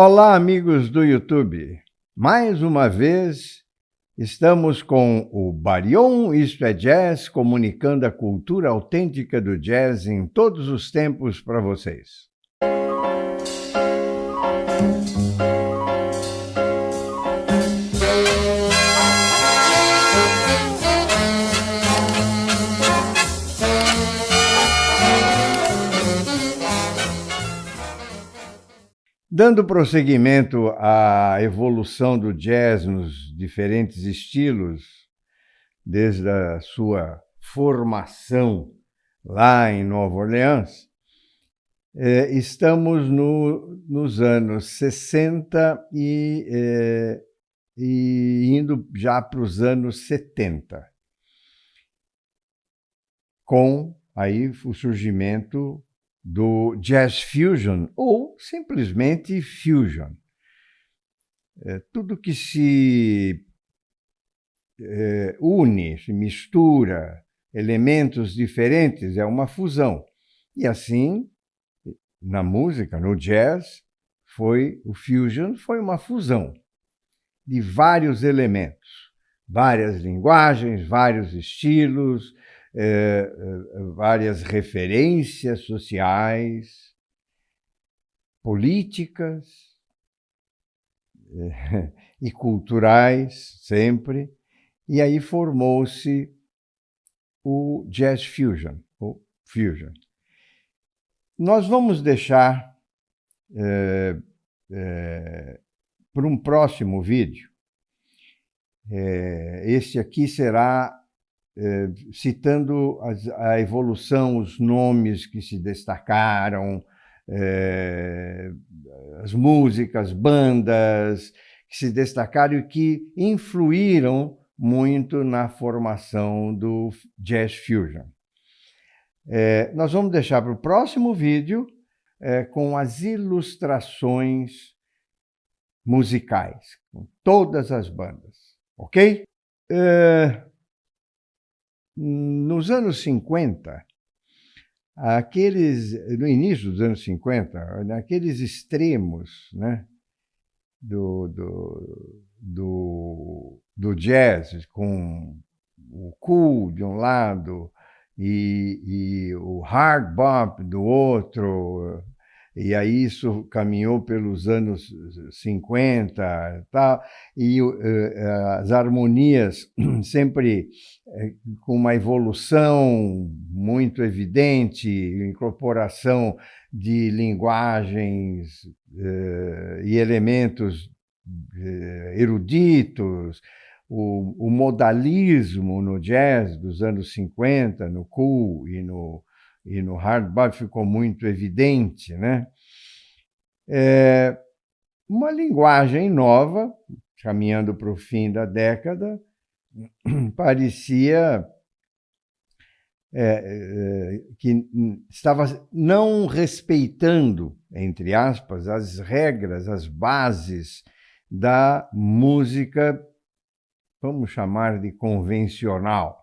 Olá, amigos do YouTube. Mais uma vez, estamos com o Barion Isto é Jazz, comunicando a cultura autêntica do jazz em todos os tempos para vocês. Dando prosseguimento à evolução do jazz nos diferentes estilos, desde a sua formação lá em Nova Orleans, estamos nos anos 60 e indo já para os anos 70, com aí o surgimento do Jazz Fusion, ou simplesmente Fusion. Tudo que se une, se mistura, elementos diferentes, é uma fusão. E assim, na música, no jazz, o Fusion foi uma fusão de vários elementos, várias linguagens, vários estilos, várias referências sociais, políticas e culturais, sempre. E aí formou-se o Jazz Fusion, ou Fusion. Nós vamos deixar para um próximo vídeo. Este aqui será citando a evolução, os nomes que se destacaram, as músicas, bandas que se destacaram e que influíram muito na formação do Jazz Fusion. Nós vamos deixar para o próximo vídeo com as ilustrações musicais, com todas as bandas, ok? Nos anos 50, no início dos anos 50, naqueles extremos, né, do jazz, com o cool de um lado e o hard bop do outro, e aí isso caminhou pelos anos 50 e as harmonias sempre com uma evolução muito evidente, incorporação de linguagens e elementos eruditos, o modalismo no jazz dos anos 50, no cool e no hard bop ficou muito evidente, né? Uma linguagem nova, caminhando para o fim da década, parecia que estava não respeitando, entre aspas, as regras, as bases da música, vamos chamar de convencional,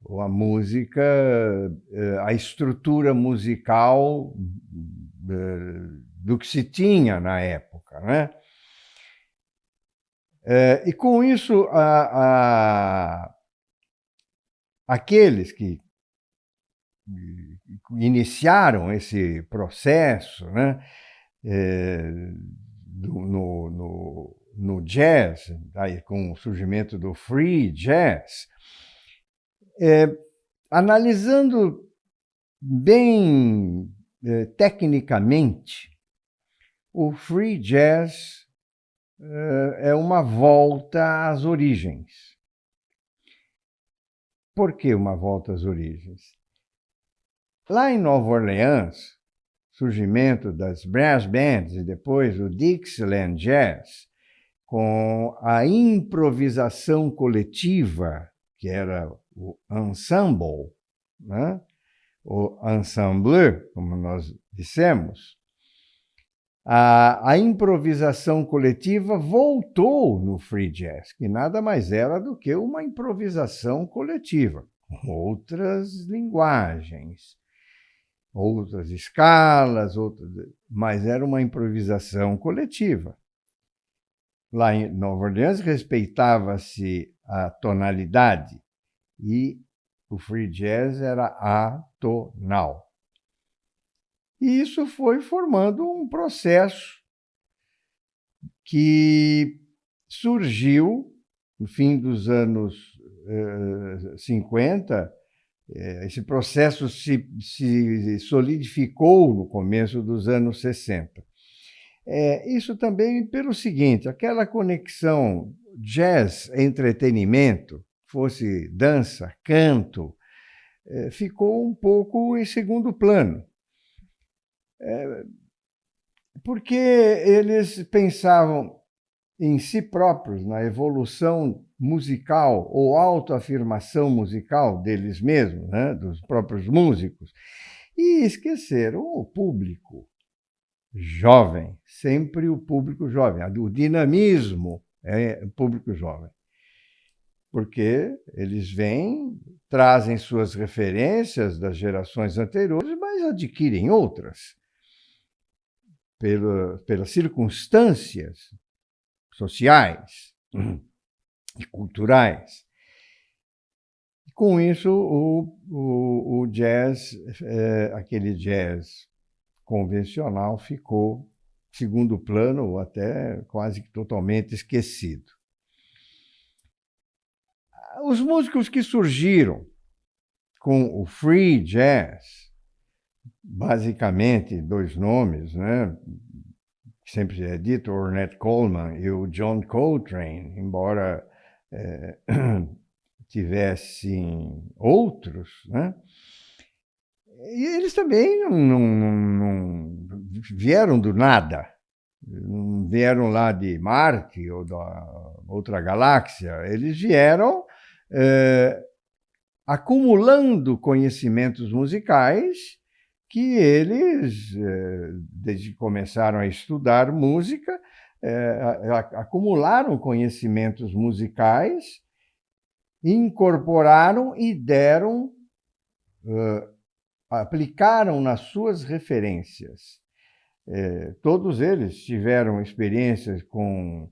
ou a música, a estrutura musical do que se tinha na época, né? E com isso, aqueles que iniciaram esse processo, né, no jazz, aí, com o surgimento do free jazz, analisando bem tecnicamente, o free jazz é uma volta às origens. Por que uma volta às origens? Lá em Nova Orleans, surgimento das brass bands e depois o Dixieland Jazz, com a improvisação coletiva, que era o ensemble, né? O ensemble, como nós dissemos, a improvisação coletiva voltou no free jazz, que nada mais era do que uma improvisação coletiva, com outras linguagens. outras escalas, mas era uma improvisação coletiva. Lá em Nova Orleans respeitava-se a tonalidade e o free jazz era atonal. E isso foi formando um processo que surgiu no fim dos anos 50. Esse processo se solidificou no começo dos anos 60. Isso também pelo seguinte, aquela conexão jazz-entretenimento, fosse dança, canto, ficou um pouco em segundo plano. Porque eles pensavam em si próprios, na evolução musical ou autoafirmação musical deles mesmos, né, dos próprios músicos, e esqueceram o público jovem, sempre o público jovem. O dinamismo é o público jovem, porque eles vêm, trazem suas referências das gerações anteriores, mas adquirem outras pelas circunstâncias sociais e culturais. Com isso, o jazz, aquele jazz convencional, ficou segundo plano ou até quase que totalmente esquecido. Os músicos que surgiram com o free jazz, basicamente dois nomes, né? Sempre é dito, o Ornette Coleman e o John Coltrane, embora tivessem outros, né? E eles também não vieram do nada, não vieram lá de Marte ou da outra galáxia, eles vieram acumulando conhecimentos musicais que eles, desde que começaram a estudar música, acumularam conhecimentos musicais, incorporaram e deram, aplicaram nas suas referências. Todos eles tiveram experiências com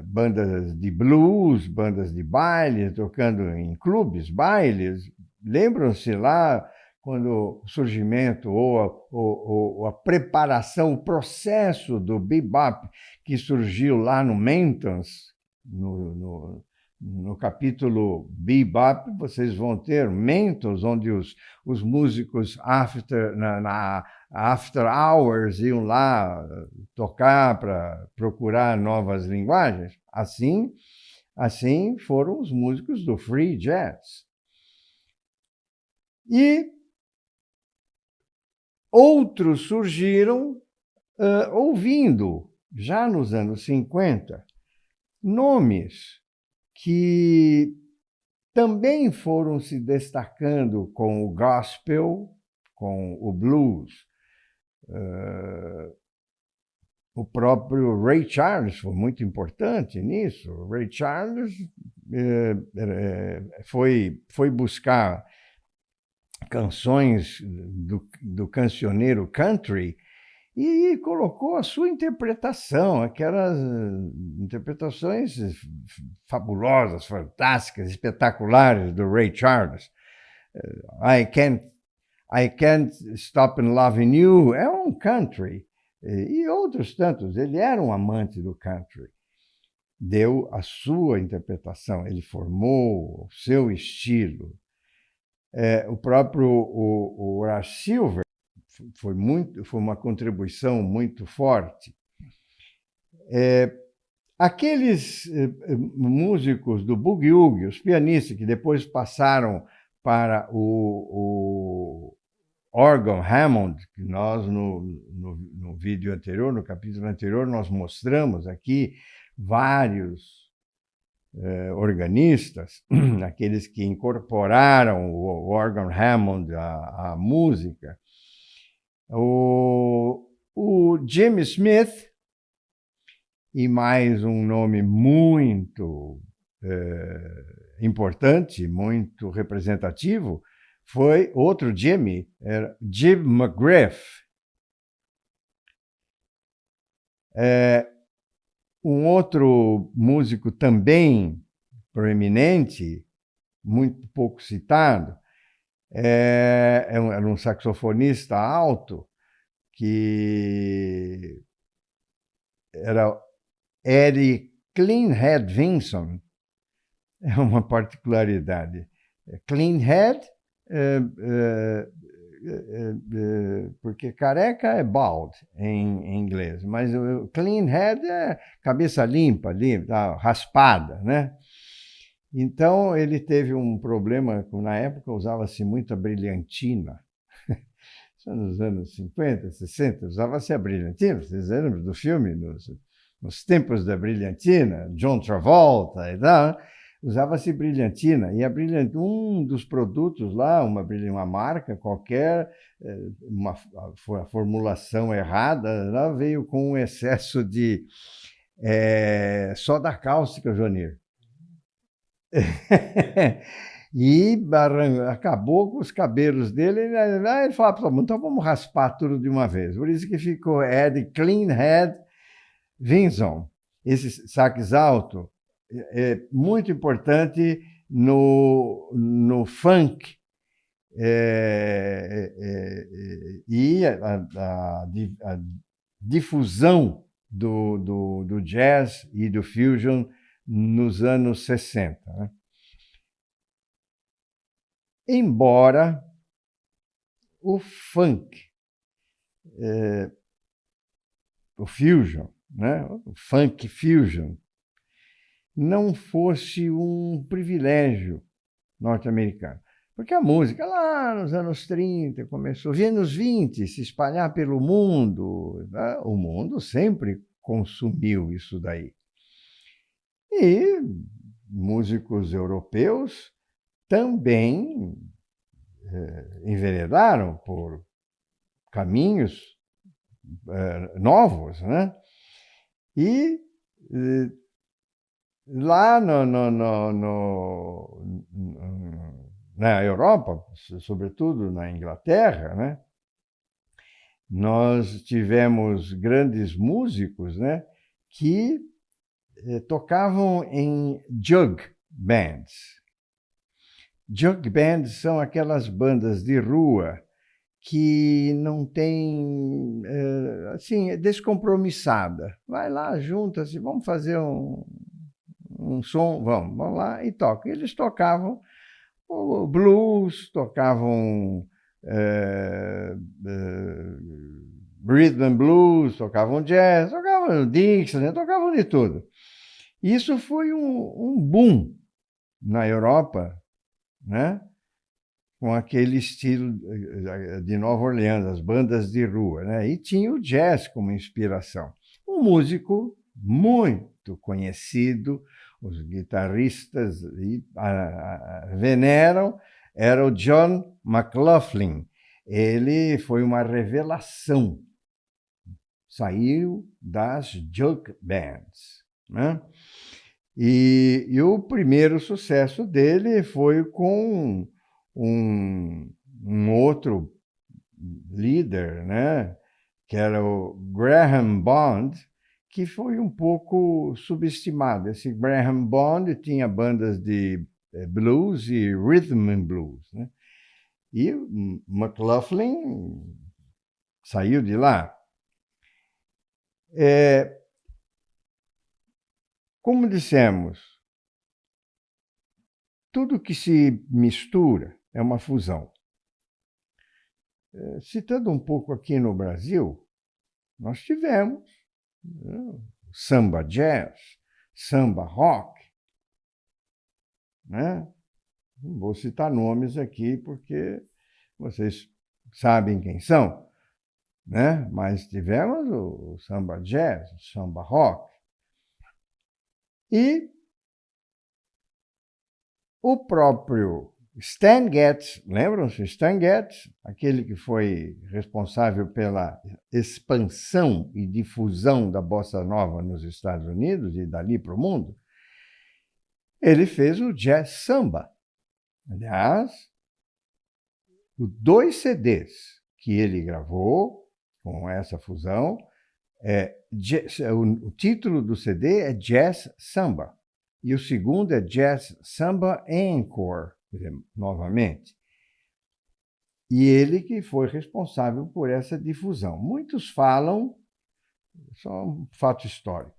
bandas de blues, bandas de baile, tocando em clubes, bailes. Lembram-se lá quando o surgimento ou a preparação, o processo do bebop que surgiu lá no Mentons, no capítulo Bebop, vocês vão ter Mentons, onde os músicos na After Hours iam lá tocar para procurar novas linguagens. Assim foram os músicos do free jazz. E outros surgiram ouvindo, já nos anos 50, nomes que também foram se destacando com o gospel, com o blues. O próprio Ray Charles foi muito importante nisso. O Ray Charles foi buscar canções do cancioneiro country e colocou a sua interpretação, aquelas interpretações fabulosas, fantásticas, espetaculares do Ray Charles. I Can't Stop Loving You é um country. E outros tantos. Ele era um amante do country. Deu a sua interpretação, ele formou o seu estilo. O próprio Horace Silver foi uma contribuição muito forte. Aqueles músicos do boogie-woogie, os pianistas que depois passaram para o órgão Hammond, que nós no vídeo anterior, no capítulo anterior, nós mostramos aqui vários organistas, aqueles que incorporaram o órgão Hammond à música. O Jimmy Smith, e mais um nome muito importante, muito representativo, foi outro Jimmy, era Jim McGriff. Um outro músico também proeminente, muito pouco citado, era um saxofonista alto, que era Eddie Cleanhead Vinson. É uma particularidade. Cleanhead, porque careca é bald em inglês, mas o cleanhead é cabeça limpa, raspada, né? Então ele teve um problema, na época usava-se muita brilhantina. Nos anos 50, 60, usava-se a brilhantina. Vocês lembram do filme? Nos tempos da brilhantina, John Travolta e tal, usava-se brilhantina. E um dos produtos lá, uma marca qualquer, a formulação errada, lá veio com um excesso de soda cáustica, Johnny. E acabou com os cabelos dele. Ele falou, então vamos raspar tudo de uma vez. Por isso que ficou Eddie Cleanhead Vinson. Esse sax alto é muito importante no funk. E a difusão do jazz e do fusion nos anos 60. Né? Embora o funk, o fusion, né? O funk fusion, não fosse um privilégio norte-americano. Porque a música lá nos anos 30 começou, via nos 20 se espalhar pelo mundo. Né? O mundo sempre consumiu isso daí. E músicos europeus também enveredaram por caminhos novos, né? E lá na Europa, sobretudo na Inglaterra, né? Nós tivemos grandes músicos, né? Que tocavam em jug bands. Jug bands são aquelas bandas de rua que não tem, assim, é descompromissada. Vai lá, junta-se, vamos fazer um som, vamos lá e toca. Eles tocavam o blues, tocavam rhythm and blues, tocavam jazz, tocavam Dixieland, tocavam de tudo. Isso foi um boom na Europa, né? Com aquele estilo de Nova Orleans, as bandas de rua, né? E tinha o jazz como inspiração. Um músico muito conhecido, os guitarristas veneram, era o John McLaughlin. Ele foi uma revelação. Saiu das jug bands, né? E o primeiro sucesso dele foi com um outro líder, né, que era o Graham Bond, que foi um pouco subestimado. Esse Graham Bond tinha bandas de blues e rhythm and blues, né? E o McLaughlin saiu de lá. Como dissemos, tudo que se mistura é uma fusão. Citando um pouco aqui no Brasil, nós tivemos samba jazz, samba rock, né? Não vou citar nomes aqui porque vocês sabem quem são, né? Mas tivemos o samba jazz, o samba rock. E o próprio Stan Getz, lembram-se? Stan Getz, aquele que foi responsável pela expansão e difusão da bossa nova nos Estados Unidos e dali para o mundo, ele fez o jazz samba. Aliás, Os 2 CDs que ele gravou com essa fusão, o título do CD é Jazz Samba, e o segundo é Jazz Samba Encore, quer dizer, novamente. E ele que foi responsável por essa difusão. Muitos falam, só um fato histórico,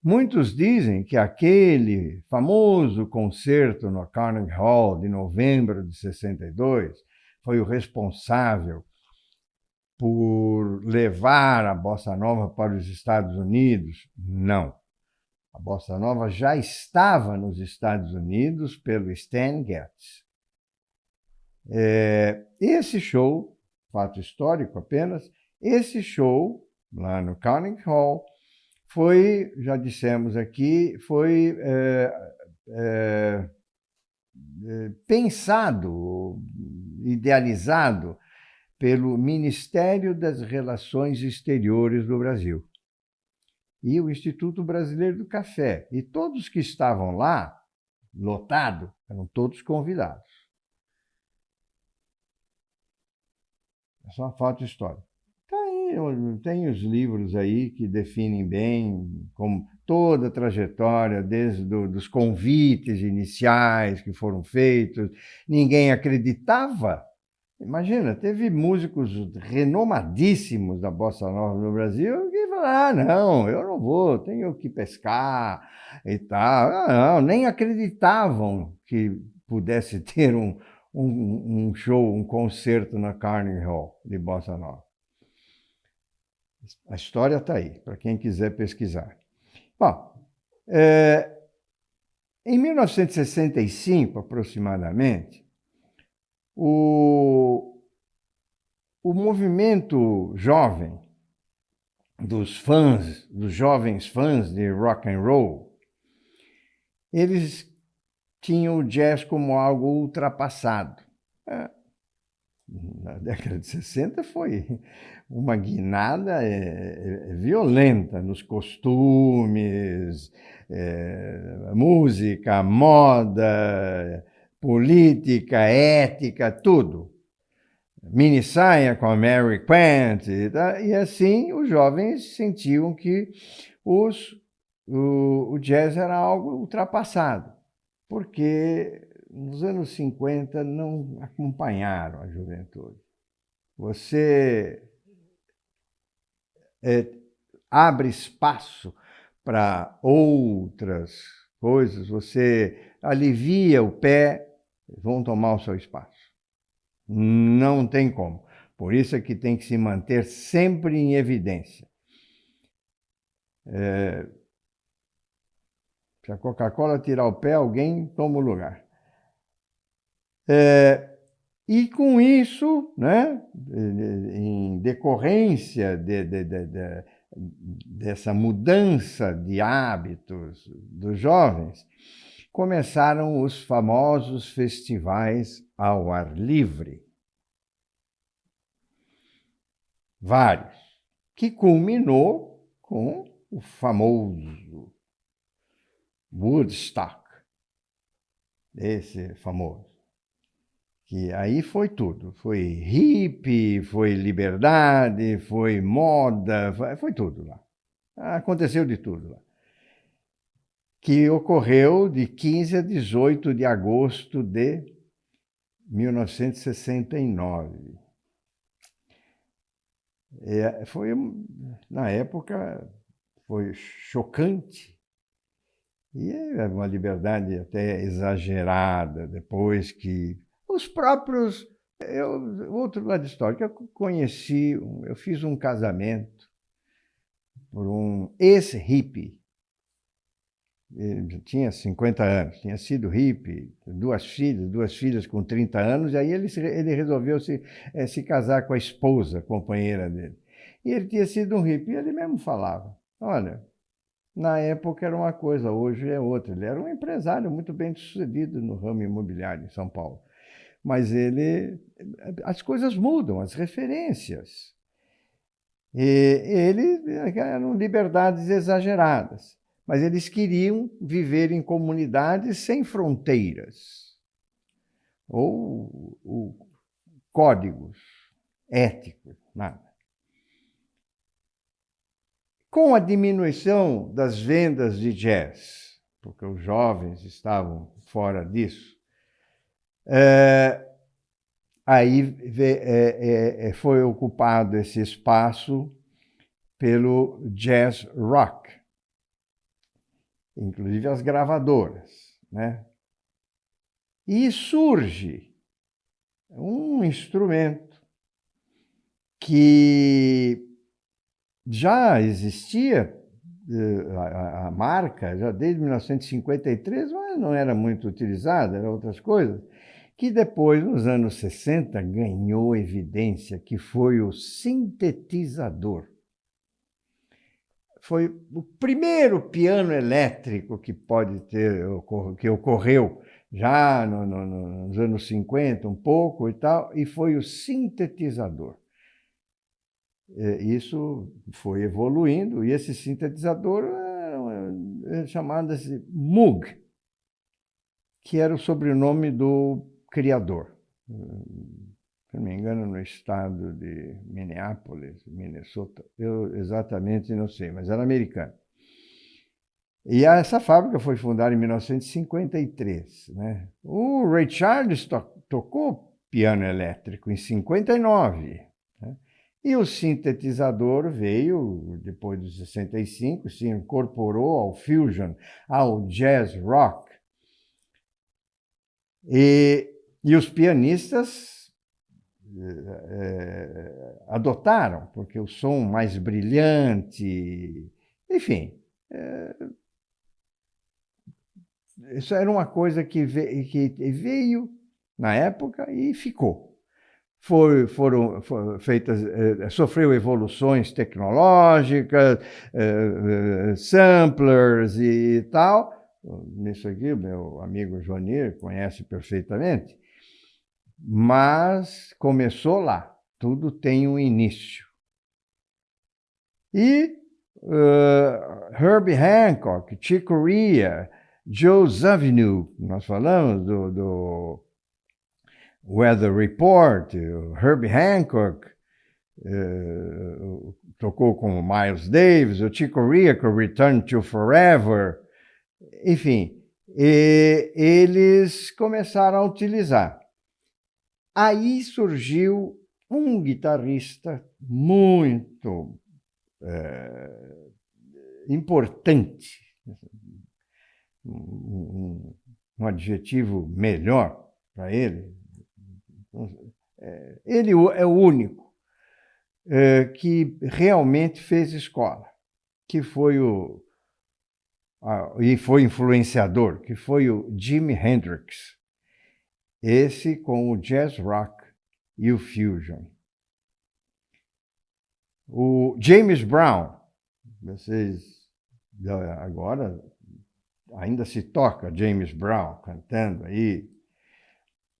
muitos dizem que aquele famoso concerto no Carnegie Hall de novembro de 62 foi o responsável por levar a bossa nova para os Estados Unidos. Não. A bossa nova já estava nos Estados Unidos pelo Stan Getz. Esse show, fato histórico apenas, esse show lá no Carnegie Hall foi, já dissemos aqui, foi pensado, idealizado pelo Ministério das Relações Exteriores do Brasil e o Instituto Brasileiro do Café. E todos que estavam lá, lotado, eram todos convidados. É só uma fato histórica. Tem os livros aí que definem bem como toda a trajetória, desde dos convites iniciais que foram feitos. Ninguém acreditava. Imagina, teve músicos renomadíssimos da Bossa Nova no Brasil que falaram, não, eu não vou, tenho que pescar e tal. Não, nem acreditavam que pudesse ter um show, um concerto na Carnegie Hall de Bossa Nova. A história está aí, para quem quiser pesquisar. Bom, em 1965, aproximadamente, o movimento jovem dos fãs, dos jovens fãs de rock and roll, eles tinham o jazz como algo ultrapassado. Na década de 60 foi uma guinada violenta nos costumes, música, moda, política, ética, tudo. Mini saia com a Mary Quant, e assim os jovens sentiam que o jazz era algo ultrapassado, porque nos anos 50 não acompanharam a juventude. Você abre espaço para outras coisas, você alivia o pé, vão tomar o seu espaço. Não tem como. Por isso é que tem que se manter sempre em evidência. Se a Coca-Cola tirar o pé, alguém toma o lugar. E com isso, né, em decorrência dessa mudança de hábitos dos jovens, começaram os famosos festivais ao ar livre. Vários, que culminou com o famoso Woodstock, esse famoso. Que aí foi tudo, foi hippie, foi liberdade, foi moda, foi tudo lá. Aconteceu de tudo lá. Que ocorreu de 15 a 18 de agosto de 1969. Na época, foi chocante. E é uma liberdade até exagerada, depois que os próprios... outro lado histórico, eu fiz um casamento por um ex-hippie. Ele tinha 50 anos, tinha sido hippie, duas filhas com 30 anos, e aí ele resolveu se casar com a esposa, companheira dele. E ele tinha sido um hippie, e ele mesmo falava, olha, na época era uma coisa, hoje é outra. Ele era um empresário muito bem sucedido no ramo imobiliário em São Paulo. Mas as coisas mudam, as referências. Eram liberdades exageradas, mas eles queriam viver em comunidades sem fronteiras. Ou códigos éticos, nada. Com a diminuição das vendas de jazz, porque os jovens estavam fora disso, aí foi ocupado esse espaço pelo jazz rock, inclusive as gravadoras, né? E surge um instrumento que já existia, a marca, já desde 1953, mas não era muito utilizada, eram outras coisas, que depois, nos anos 60, ganhou evidência, que foi o sintetizador. Foi o primeiro piano elétrico que que ocorreu já nos anos 50, um pouco e tal, e foi o sintetizador. Isso foi evoluindo, e esse sintetizador é chamado de Moog, que era o sobrenome do criador. Se não me engano, no estado de Minneapolis, Minnesota, eu exatamente não sei, mas era americano. E essa fábrica foi fundada em 1953. Né? O Ray Charles tocou piano elétrico em 59. Né? E o sintetizador veio depois de 65, se incorporou ao fusion, ao jazz rock. E os pianistas adotaram, porque o som mais brilhante, enfim, isso era uma coisa que veio na época e ficou. Foram feitas, sofreu evoluções tecnológicas, samplers e tal. Nisso aqui, o meu amigo Johnny conhece perfeitamente. Mas começou lá, tudo tem um início. E Herbie Hancock, Chick Corea, Joe Zawinul, nós falamos do Weather Report, Herbie Hancock tocou com o Miles Davis, o Chick Corea com Return to Forever, enfim, eles começaram a utilizar. Aí surgiu um guitarrista muito importante, um adjetivo melhor para ele. Ele é o único que realmente fez escola, que foi e foi influenciador, que foi o Jimi Hendrix. Esse com o jazz rock e o fusion. O James Brown, vocês agora ainda se toca James Brown cantando aí.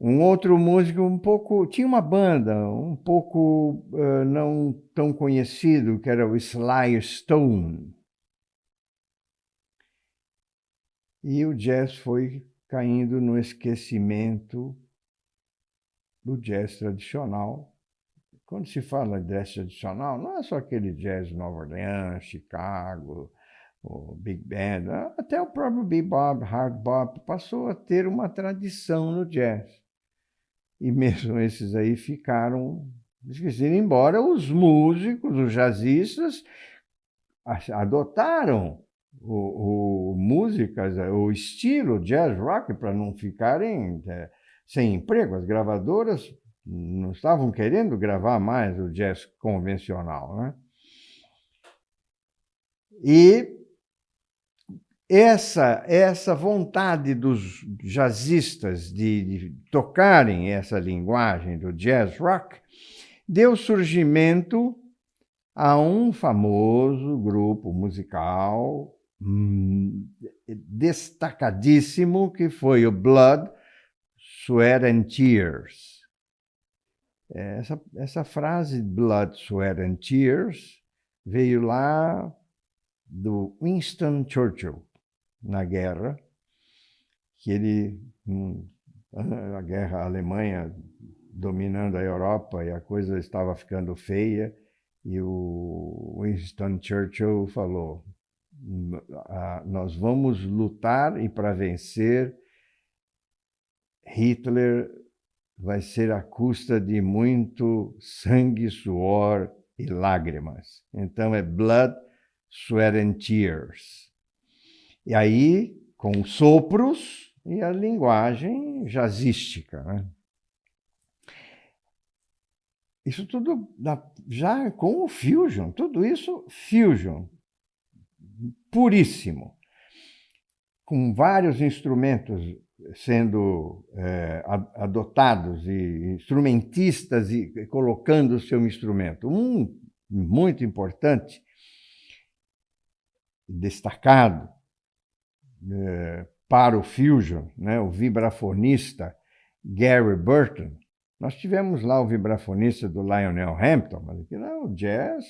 Um outro músico tinha uma banda um pouco não tão conhecido, que era o Sly Stone. E o jazz foi caindo no esquecimento do jazz tradicional. Quando se fala de jazz tradicional, não é só aquele jazz de Nova Orleans, Chicago, o Big Band, até o próprio bebop, hard bop, passou a ter uma tradição no jazz. E mesmo esses aí ficaram esquecidos, embora os músicos, os jazzistas, adotaram músicas, o estilo jazz rock para não ficarem sem emprego. As gravadoras não estavam querendo gravar mais o jazz convencional, né? E essa vontade dos jazzistas de tocarem essa linguagem do jazz rock deu surgimento a um famoso grupo musical destacadíssimo, que foi o Blood, Sweat and Tears. Essa frase, Blood, Sweat and Tears, veio lá do Winston Churchill, na guerra, que a guerra Alemanha dominando a Europa e a coisa estava ficando feia, e o Winston Churchill falou: nós vamos lutar e para vencer Hitler vai ser à custa de muito sangue, suor e lágrimas. Então é blood, sweat and tears. E aí, com sopros e a linguagem jazzística, né? Isso tudo já com o Fusion, tudo isso Fusion, puríssimo, com vários instrumentos sendo adotados e instrumentistas e colocando o seu instrumento. Um muito importante, destacado para o Fusion, né, o vibrafonista Gary Burton. Nós tivemos lá o vibrafonista do Lionel Hampton, mas aqui não é o jazz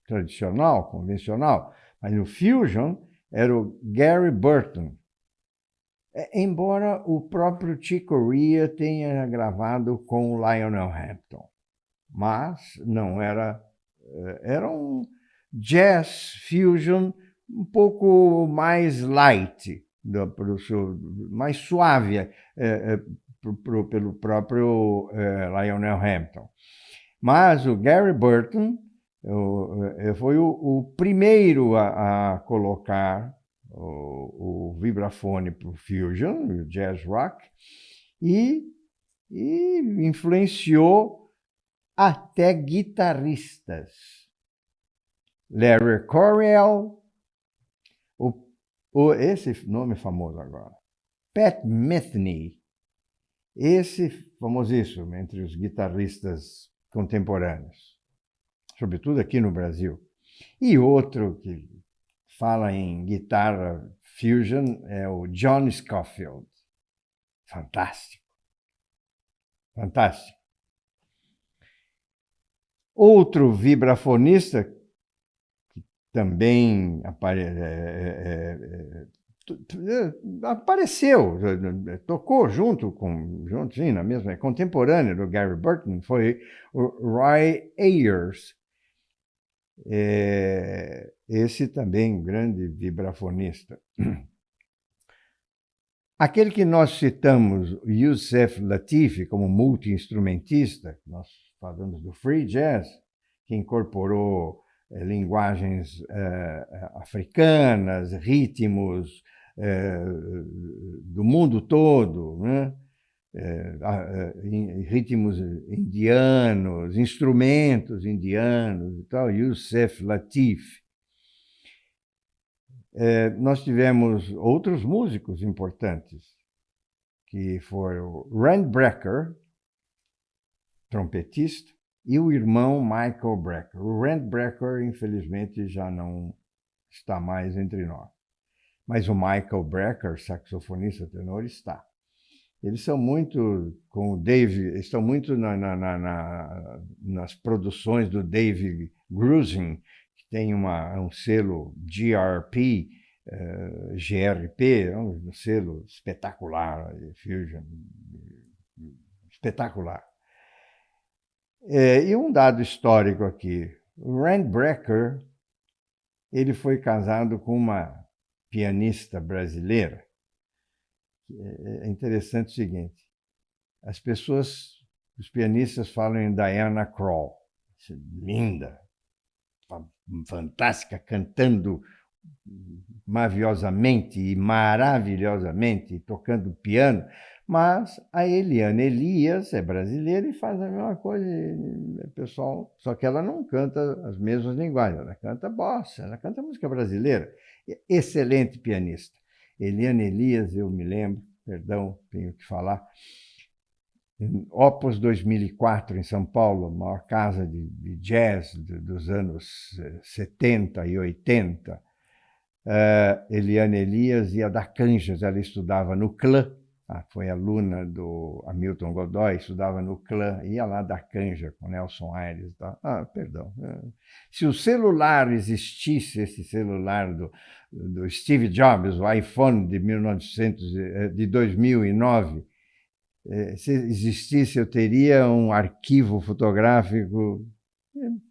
tradicional, convencional, mas no Fusion era o Gary Burton. Embora o próprio Chick Corea tenha gravado com o Lionel Hampton, mas não era, era um jazz fusion um pouco mais light, mais suave pelo próprio Lionel Hampton. Mas o Gary Burton foi o primeiro a colocar o vibrafone para o fusion, o jazz rock, e influenciou até guitarristas. Larry Coryell, esse nome famoso agora, Pat Metheny, esse famosíssimo entre os guitarristas contemporâneos, sobretudo aqui no Brasil. E outro que fala em guitarra fusion é o John Scofield. Fantástico. Fantástico. Outro vibrafonista que também apareceu, tocou junto, sim, na mesma, contemporânea do Gary Burton, foi o Roy Ayers. Esse também grande vibrafonista. Aquele que nós citamos, Yusef Lateef, como multi-instrumentista, nós falamos do free jazz, que incorporou linguagens africanas, ritmos do mundo todo, né? Ritmos indianos, instrumentos indianos e tal, Yusef Lateef. Nós tivemos outros músicos importantes, que foram o Rand Brecker, trompetista, e o irmão Michael Brecker. O Rand Brecker, infelizmente, já não está mais entre nós. Mas o Michael Brecker, saxofonista tenor, está. Eles são muito com o Dave, estão muito nas produções do Dave Grusin, que tem um selo GRP, GRP, um selo espetacular de fusion, espetacular. E um dado histórico aqui, o Rand Brecker, ele foi casado com uma pianista brasileira. É interessante o seguinte, os pianistas falam em Diana Krall, linda, fantástica, cantando maviosamente e maravilhosamente, tocando piano, mas a Eliane Elias é brasileira e faz a mesma coisa, pessoal, só que ela não canta as mesmas linguagens, ela canta bossa, ela canta música brasileira, excelente pianista. Eliane Elias, eu me lembro, perdão, tenho que falar, Opus 2004, em São Paulo, a maior casa de jazz dos anos 70 e 80, Eliane Elias ia dar canjas, ela estudava no CLAN, foi aluna do Hamilton Godoy, estudava no CLAN, ia lá dar canja com Nelson Aires. Perdão. Se o celular existisse, esse celular do Steve Jobs, o iPhone de 2009, Se existisse, eu teria um arquivo fotográfico.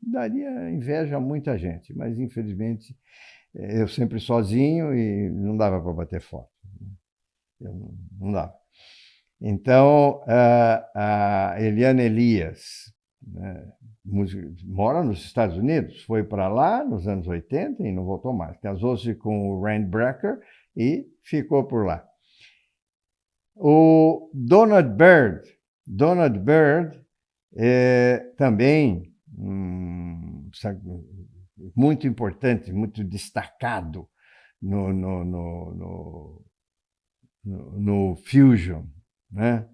Daria inveja a muita gente, mas infelizmente eu sempre sozinho e não dava para bater foto. Não dava. Então, a Eliane Elias, né, mora nos Estados Unidos, foi para lá nos anos 80 e não voltou mais. Casou-se com o Rand Brecker e ficou por lá. O Donald Byrd também muito importante, muito destacado no Fusion, né?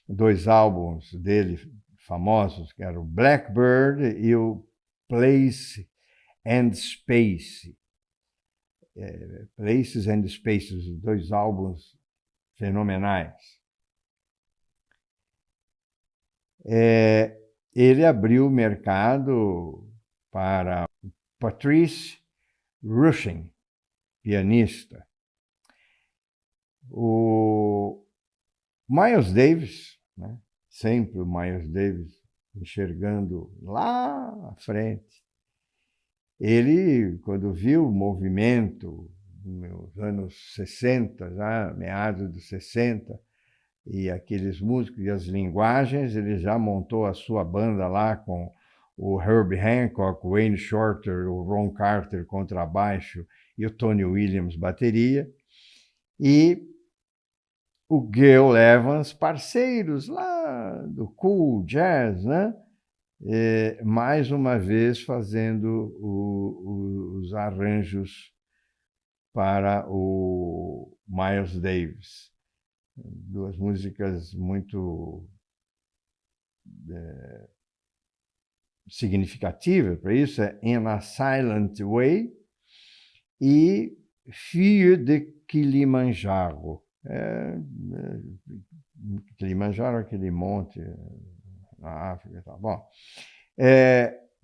2 álbuns dele famosos, que eram o Blackbird e o Place and Space. Places and Spaces, 2 álbuns fenomenais. Ele abriu o mercado para Patrice Rushen, pianista. O Miles Davis, né? Sempre o Miles Davis enxergando lá à frente. Ele, quando viu o movimento nos anos 60, já meados dos 60, e aqueles músicos e as linguagens, ele já montou a sua banda lá com o Herbie Hancock, o Wayne Shorter, o Ron Carter contrabaixo e o Tony Williams bateria. E o Gil Evans, parceiros lá do cool jazz, né? Mais uma vez fazendo os arranjos para o Miles Davis. 2 músicas muito significativas para isso, é In a Silent Way e Fille de Kilimanjaro. Kilimanjaro é aquele monte na África. Tá bom.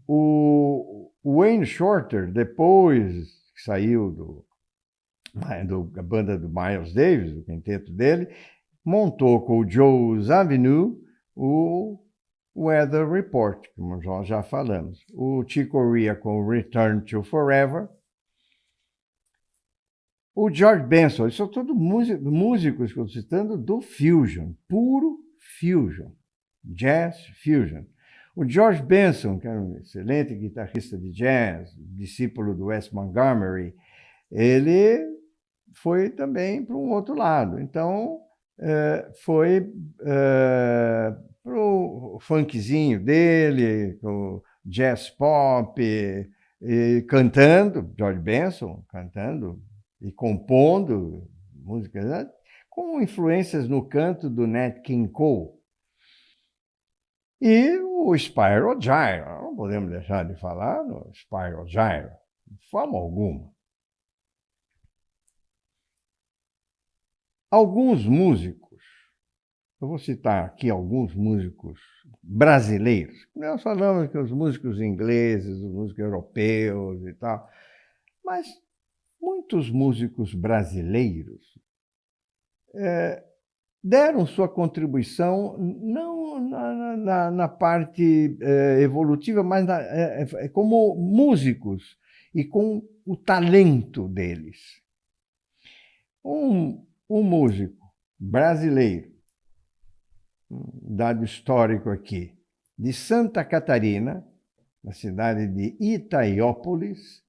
O Wayne Shorter, depois que saiu da banda do Miles Davis, o quinteto dele, montou com o Joe Zawinul o Weather Report, como nós já falamos. O Chick Corea com o Return to Forever. O George Benson, isso são todos músicos que eu estou citando do Fusion, puro Fusion, Jazz Fusion. O George Benson, que era um excelente guitarrista de jazz, discípulo do Wes Montgomery, ele foi também para um outro lado. Então, foi para o funkzinho dele, o jazz pop, e cantando, George Benson cantando e compondo músicas, né? Com influências no canto do Nat King Cole. E o Spyro Gyra, não podemos deixar de falar no Spyro Gyra, de forma alguma. Alguns músicos, eu vou citar aqui alguns músicos brasileiros. Nós falamos que os músicos ingleses, os músicos europeus e tal, mas muitos músicos brasileiros deram sua contribuição não na parte evolutiva, mas como músicos e com o talento deles. Um músico brasileiro, dado histórico aqui, de Santa Catarina, na cidade de Itaiópolis,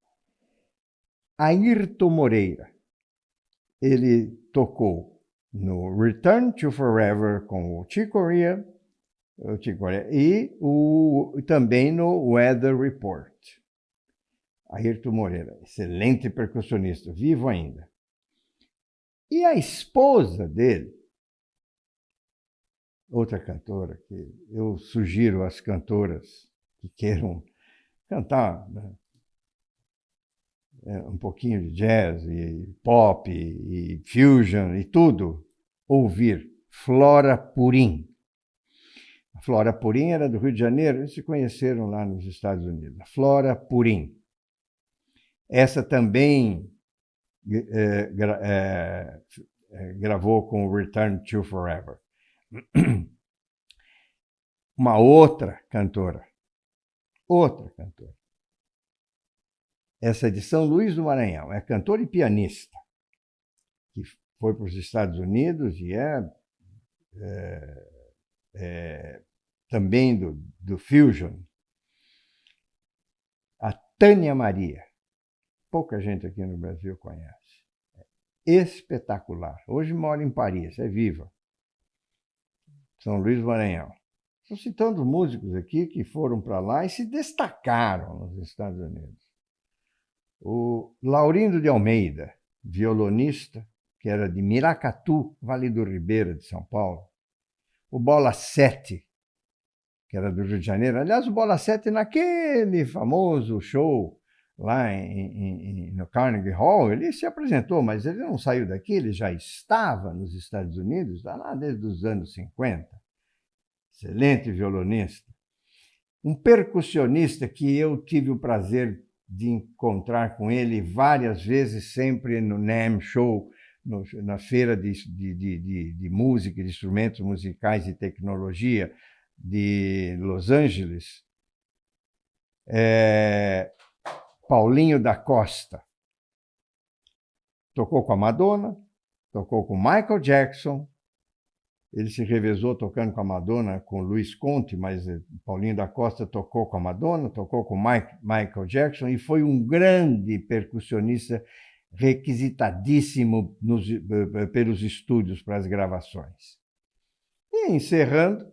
Ayrton Moreira. Ele tocou no Return to Forever com o Chick Corea e também no Weather Report. Ayrton Moreira, excelente percussionista, vivo ainda. E a esposa dele, outra cantora, que eu sugiro às cantoras que queiram cantar, né, um pouquinho de jazz e pop e fusion e tudo, ouvir Flora Purim. A Flora Purim era do Rio de Janeiro, eles se conheceram lá nos Estados Unidos. A Flora Purim. Essa também gravou com o Return to Forever. Uma outra cantora. Essa é de São Luís do Maranhão. É cantora e pianista, que foi para os Estados Unidos e também do Fusion. A Tânia Maria. Pouca gente aqui no Brasil conhece. Espetacular. Hoje mora em Paris, é viva. São Luís do Maranhão. Estou citando músicos aqui que foram para lá e se destacaram nos Estados Unidos. O Laurindo de Almeida, violonista, que era de Miracatu, Vale do Ribeira, de São Paulo. O Bola 7, que era do Rio de Janeiro. Aliás, o Bola 7, naquele famoso show lá no Carnegie Hall, ele se apresentou, mas ele não saiu daqui, ele já estava nos Estados Unidos, lá desde os anos 50. Excelente violonista. Um percussionista que eu tive o prazer de encontrar com ele várias vezes, sempre no NAMM Show, na feira de música, de instrumentos musicais e tecnologia de Los Angeles, Paulinho da Costa. Tocou com a Madonna, tocou com Michael Jackson. Ele se revezou tocando com a Madonna, com Luiz Conte, mas Paulinho da Costa tocou com a Madonna, tocou com Michael Jackson e foi um grande percussionista requisitadíssimo pelos estúdios para as gravações. E encerrando,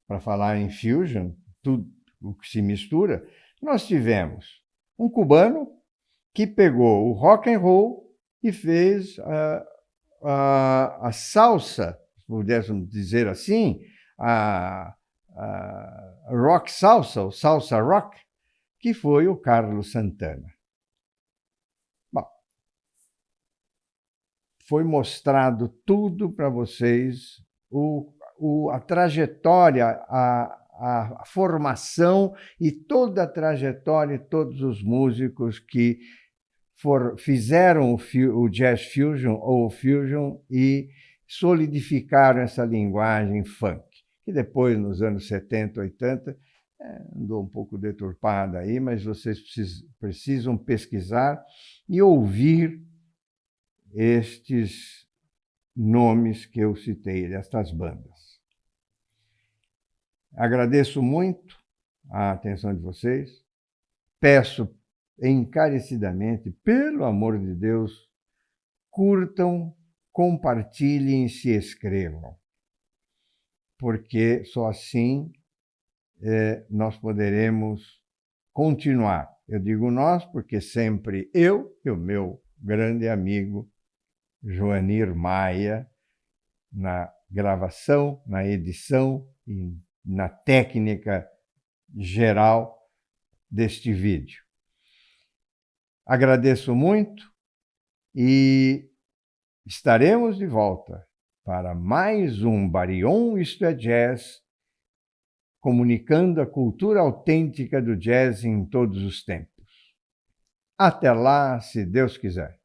para falar em fusion, tudo o que se mistura, nós tivemos um cubano que pegou o rock and roll e fez a salsa, pudéssemos dizer assim, a rock salsa, ou salsa rock, que foi o Carlos Santana. Bom, foi mostrado tudo para vocês, a trajetória, a formação e toda a trajetória de todos os músicos que fizeram o jazz fusion ou o fusion e solidificaram essa linguagem funk, que depois, nos anos 70, 80, andou um pouco deturpada aí, mas vocês precisam pesquisar e ouvir estes nomes que eu citei, destas bandas. Agradeço muito a atenção de vocês. Peço encarecidamente, pelo amor de Deus, curtam, compartilhem e se inscrevam, porque só assim nós poderemos continuar. Eu digo nós, porque sempre eu e o meu grande amigo Joanir Maia, na gravação, na edição e na técnica geral deste vídeo. Agradeço muito e estaremos de volta para mais um Barion Isto é Jazz, comunicando a cultura autêntica do jazz em todos os tempos. Até lá, se Deus quiser.